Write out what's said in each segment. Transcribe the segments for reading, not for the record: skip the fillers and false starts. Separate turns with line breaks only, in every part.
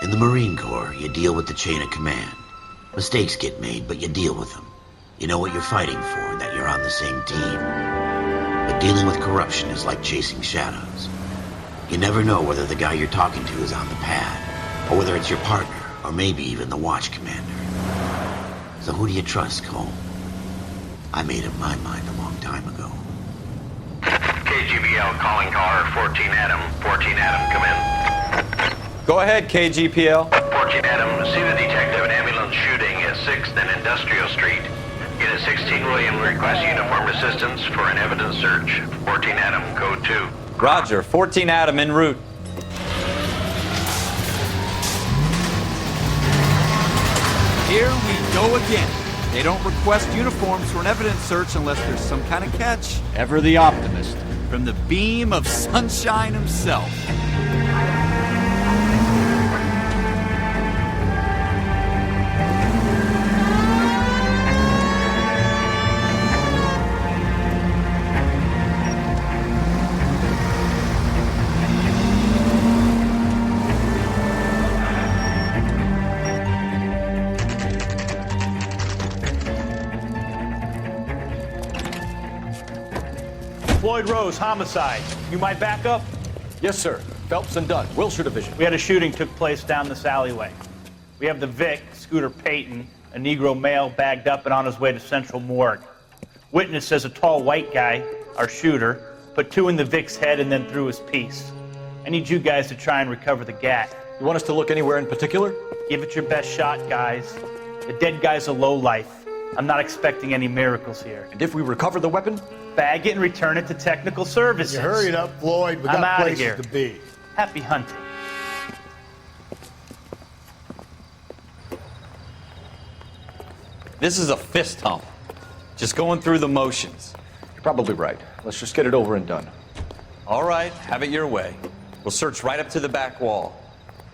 In the Marine Corps, you deal with the chain of command. Mistakes get made, but you deal with them. You know what you're fighting for, and that you're on the same team. But dealing with corruption is like chasing shadows. You never know whether the guy you're talking to is on the pad, or whether it's your partner, or maybe even the watch commander. So who do you trust, Cole? I made up my mind a long time ago.
KGBL calling caller 14 Adam. 14 Adam, come in.
Go ahead, KGPL.
14 Adam, see the detective and ambulance shooting at 6th and Industrial Street. Unit 16 William requests uniformed assistance for an evidence search. 14 Adam, code 2.
Roger, 14 Adam en route.
Here we go again. They don't request uniforms for an evidence search unless there's some kind of catch. Ever the optimist. From the beam of sunshine himself.
Floyd Rose, homicide. You might back up?
Yes, sir. Phelps and Dunn, Wilshire Division.
We had a shooting took place down this alleyway. We have the Vic, Scooter Payton, a Negro male bagged up and on his way to Central Morgue. Witness says a tall white guy, our shooter, put 2 in the Vic's head and then threw his piece. I need you guys to try and recover the gat.
You want us to look anywhere in particular?
Give it your best shot, guys. The dead guy's a lowlife. I'm not expecting any miracles here.
And if we recover the weapon?
Bag it and return it to technical services.
You hurry it up, Floyd. We
I'm
got
outta
places
here.
to be.
Happy hunting.
This is a fist hump. Just going through the motions.
You're probably right. Let's just get it over and done.
All right, have it your way. We'll search right up to the back wall.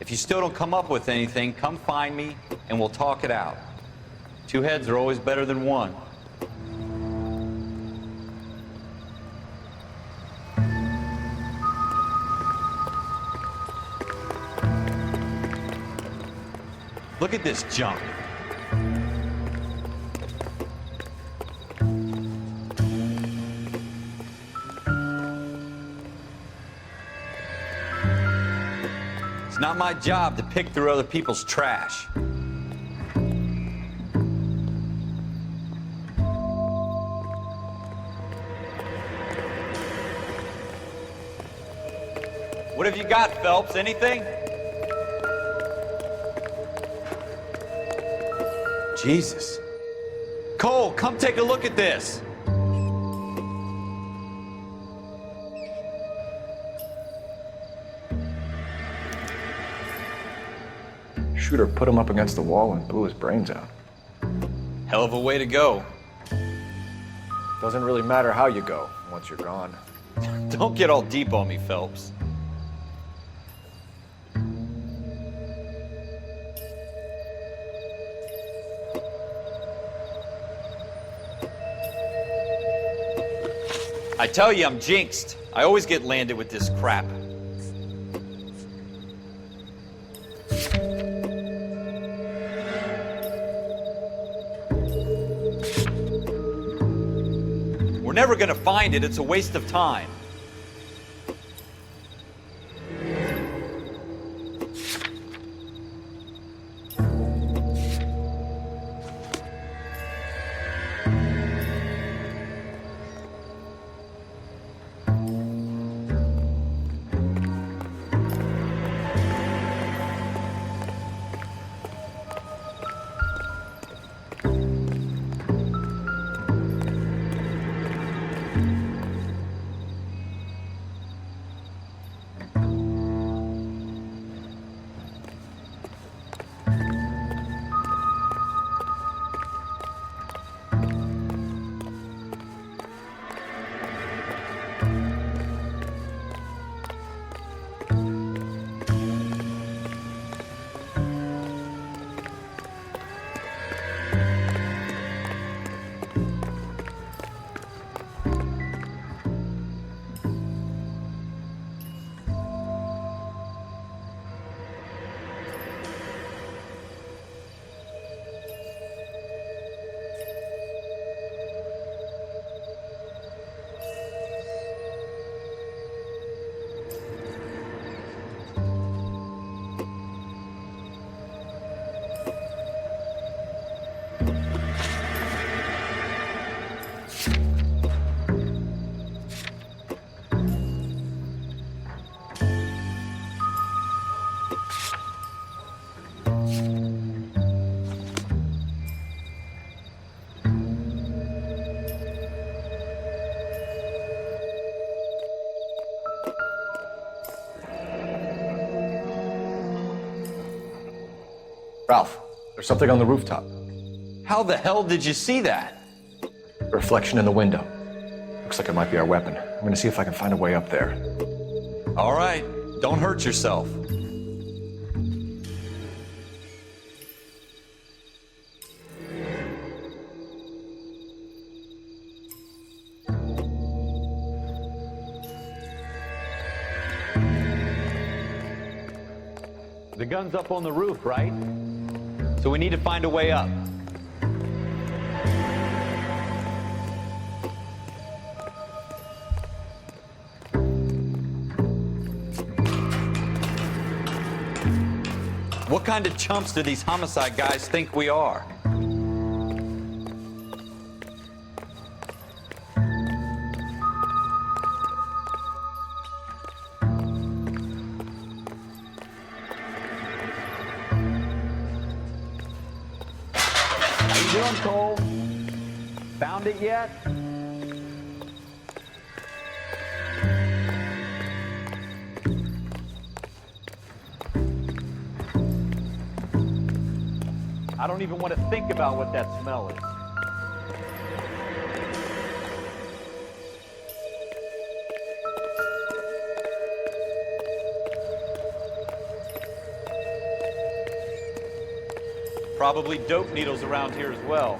If you still don't come up with anything, come find me and we'll talk it out. 2 heads are always better than 1. Look at this junk. It's not my job to pick through other people's trash. What have you got, Phelps? Anything? Jesus. Cole, come take a look at this.
Shooter put him up against the wall and blew his brains out.
Hell of a way to go.
Doesn't really matter how you go once you're gone.
Don't get all deep on me, Phelps. I tell you, I'm jinxed. I always get landed with this crap. We're never gonna find it. It's a waste of time.
Ralph, there's something on the rooftop.
How the hell did you see that?
A reflection in the window. Looks like it might be our weapon. I'm gonna see if I can find a way up there.
All right, don't hurt yourself. The gun's up on the roof, right? So we need to find a way up. What kind of chumps do these homicide guys think we are? How you doing, Cole? Found it yet? I don't even want to think about what that smell is. Probably dope needles around here as well.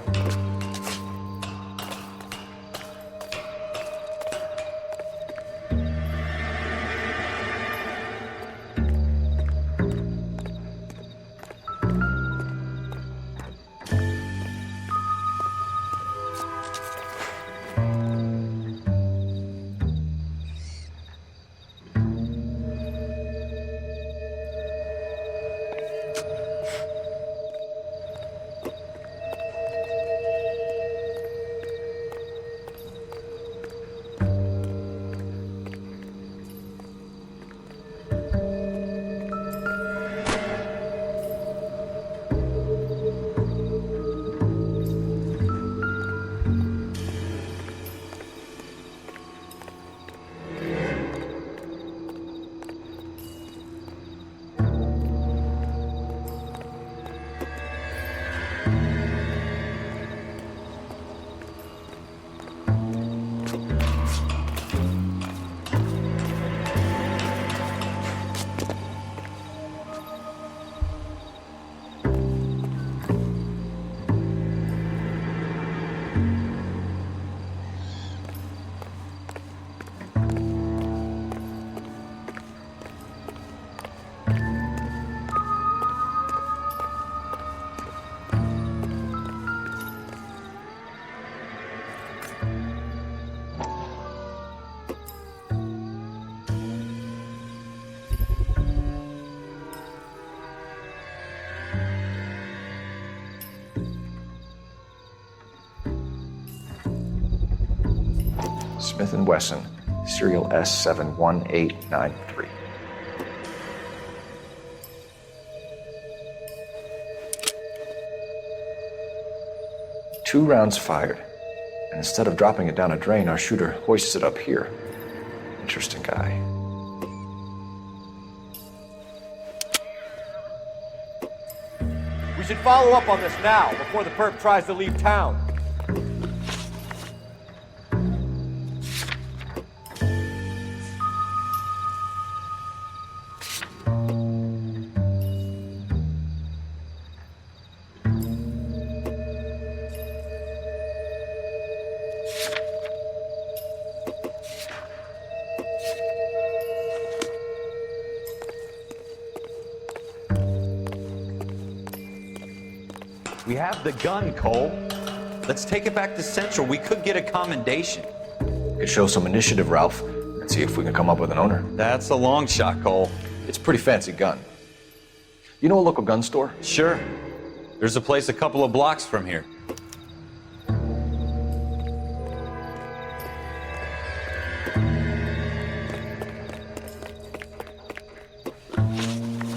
Smith & Wesson, serial S71893. Two rounds fired, and instead of dropping it down a drain, our shooter hoists it up here. Interesting guy.
We should follow up on this now, before the perp tries to leave town.
We have the gun, Cole. Let's take it back to Central. We could get a commendation.
Could show some initiative, Ralph, and see if we can come up with an owner.
That's a long shot, Cole.
It's a pretty fancy gun. You know a local gun store?
Sure. There's a place a couple of blocks from here.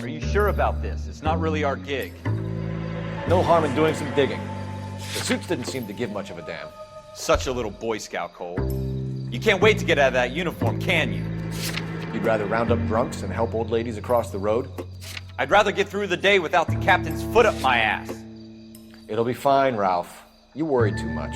Are you sure about this? It's not really our gig.
No harm in doing some digging. The suits didn't seem to give much of a damn.
Such a little Boy Scout, Cole. You can't wait to get out of that uniform, can you?
You'd rather round up drunks and help old ladies across the road?
I'd rather get through the day without the captain's foot up my ass.
It'll be fine, Ralph. You worry too much.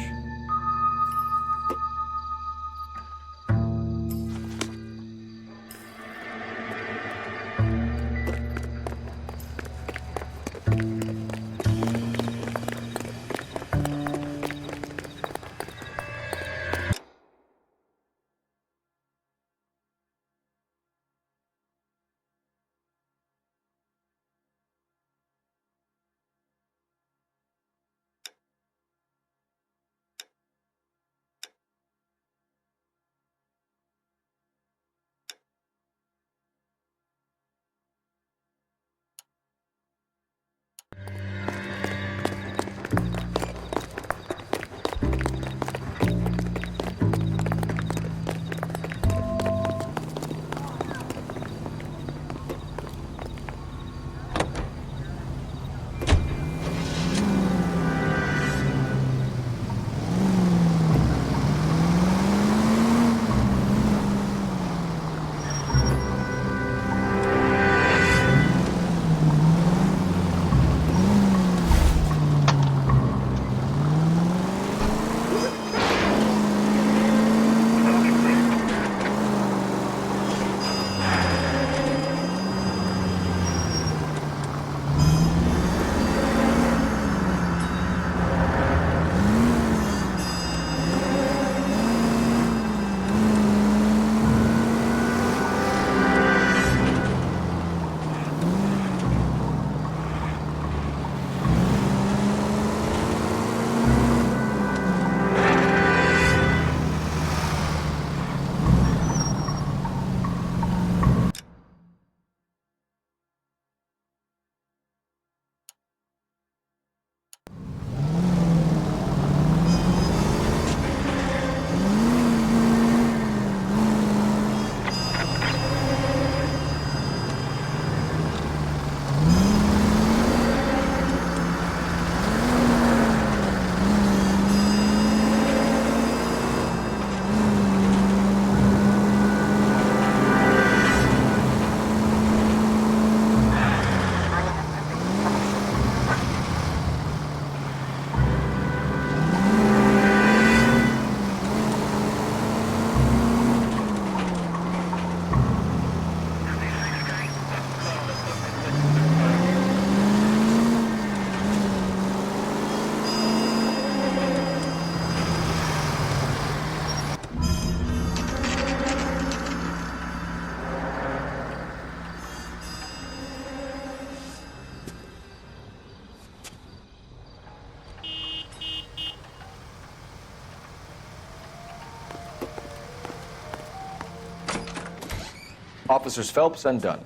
Officers Phelps and Dunn.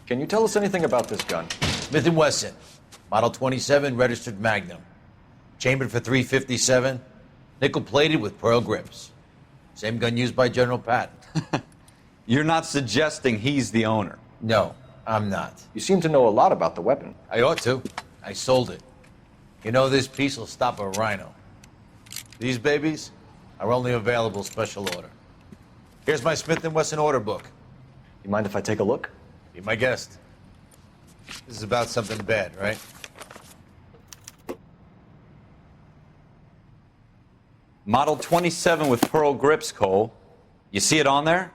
Can you tell us anything about this gun?
Smith & Wesson, Model 27, registered Magnum. Chambered for .357, nickel-plated with pearl grips. Same gun used by General Patton.
You're not suggesting he's the owner?
No, I'm not.
You seem to know a lot about the weapon.
I ought to. I sold it. You know, this piece will stop a rhino. These babies are only available special order. Here's my Smith & Wesson order book.
You mind if I take a look?
Be my guest. This is about something bad, right?
Model 27 with pearl grips, Cole. You see it on there?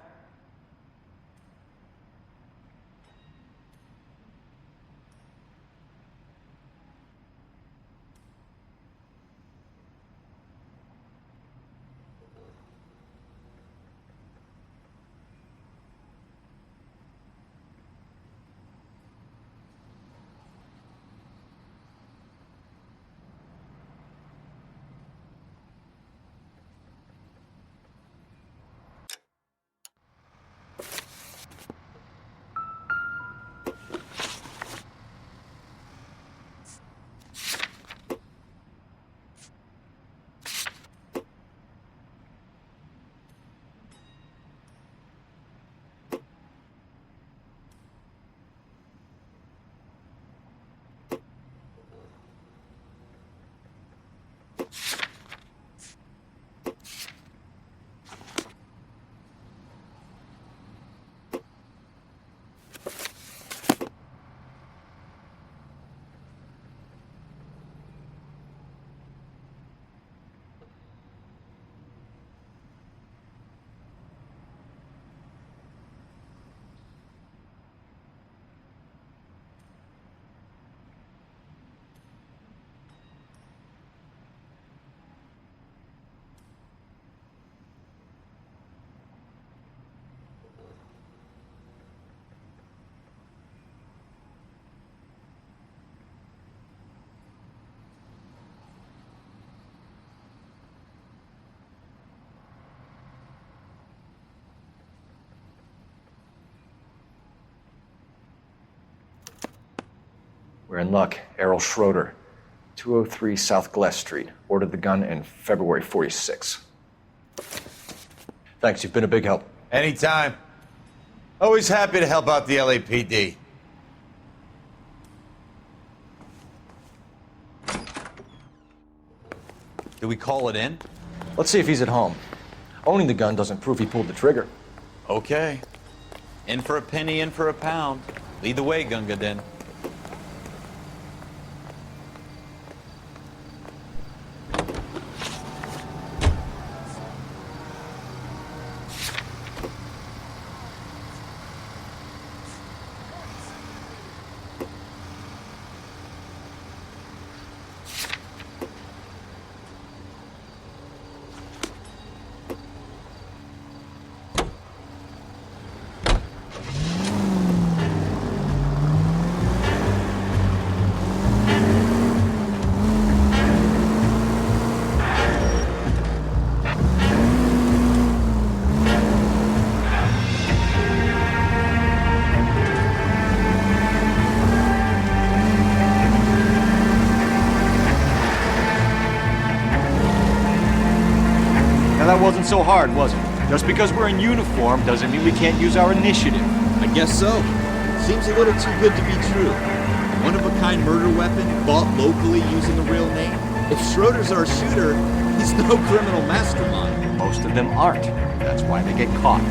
We're in luck. Errol Schroeder, 203 South Glass Street. Ordered the gun in February 46. Thanks, you've been a big help.
Anytime. Always happy to help out the LAPD.
Do we call it in?
Let's see if he's at home. Owning the gun doesn't prove he pulled the trigger.
Okay. In for a penny, in for a pound. Lead the way, Gunga Din.
That wasn't so hard, was it? Just because we're in uniform doesn't mean we can't use our initiative.
I guess so. Seems a little too good to be true. One-of-a-kind murder weapon bought locally using a real name. If Schroeder's our shooter, he's no criminal mastermind.
Most of them aren't. That's why they get caught.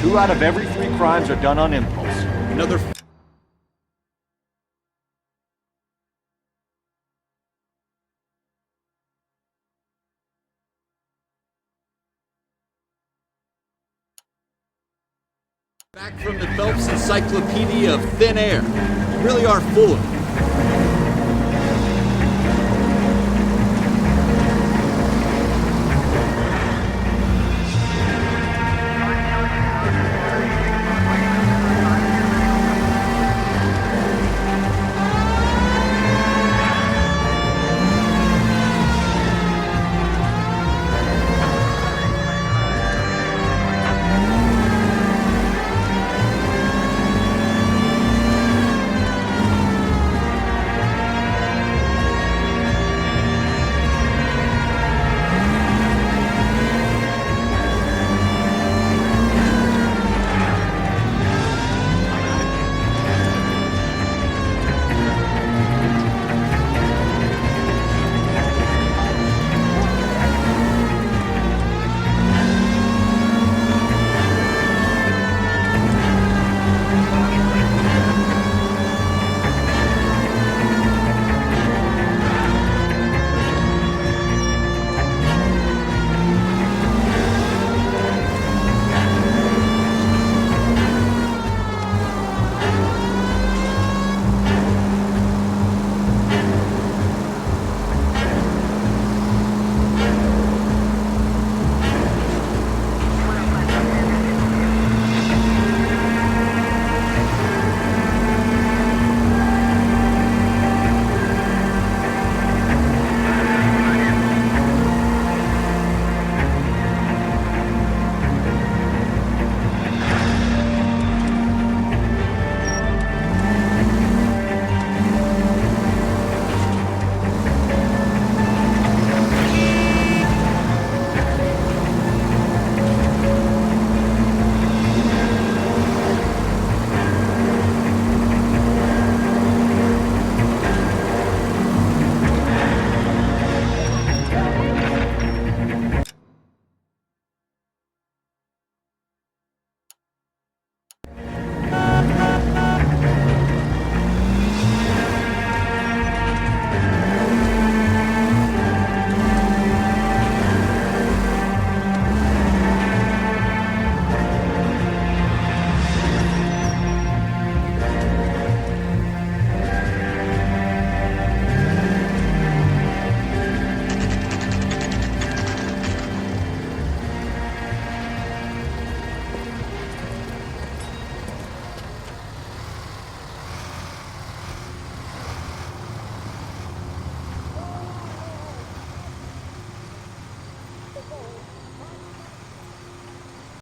2 out of every 3 crimes are done on impulse.
Another back from the Phelps Encyclopedia of Thin Air. You really are full of it.